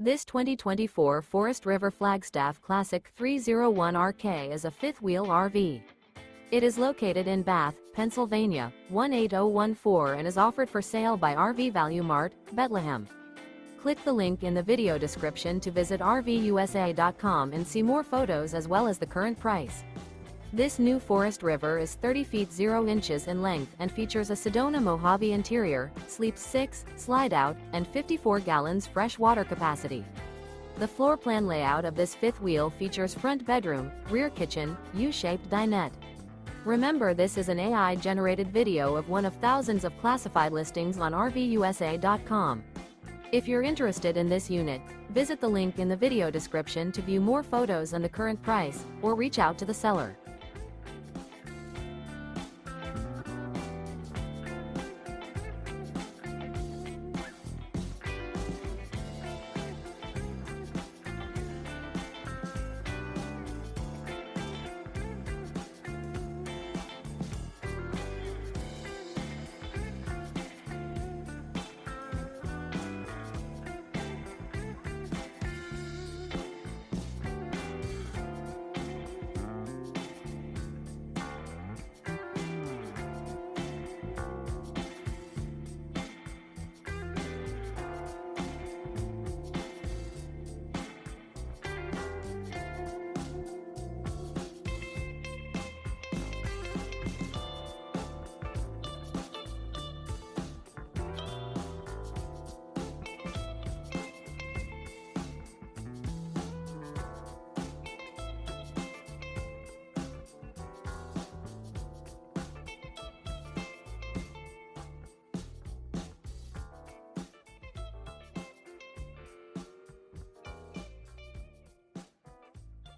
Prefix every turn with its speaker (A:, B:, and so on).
A: This 2024 Forest River Flagstaff Classic 301RK is a fifth-wheel RV. It is located in Bath, Pennsylvania, 18014 and is offered for sale by RV Value Mart, Behtlehem. Click the link in the video description to visit RVUSA.com and see more photos as well as the current price. This new Forest River is 30 feet 0 inches in length and features a Sedona-Mojave interior, sleeps 6, slide-out, and 54 gallons fresh water capacity. The floor plan layout of this fifth wheel features front bedroom, rear kitchen, U-shaped dinette. Remember, this is an AI-generated video of one of thousands of classified listings on RVUSA.com. If you're interested in this unit, visit the link in the video description to view more photos and the current price, or reach out to the seller.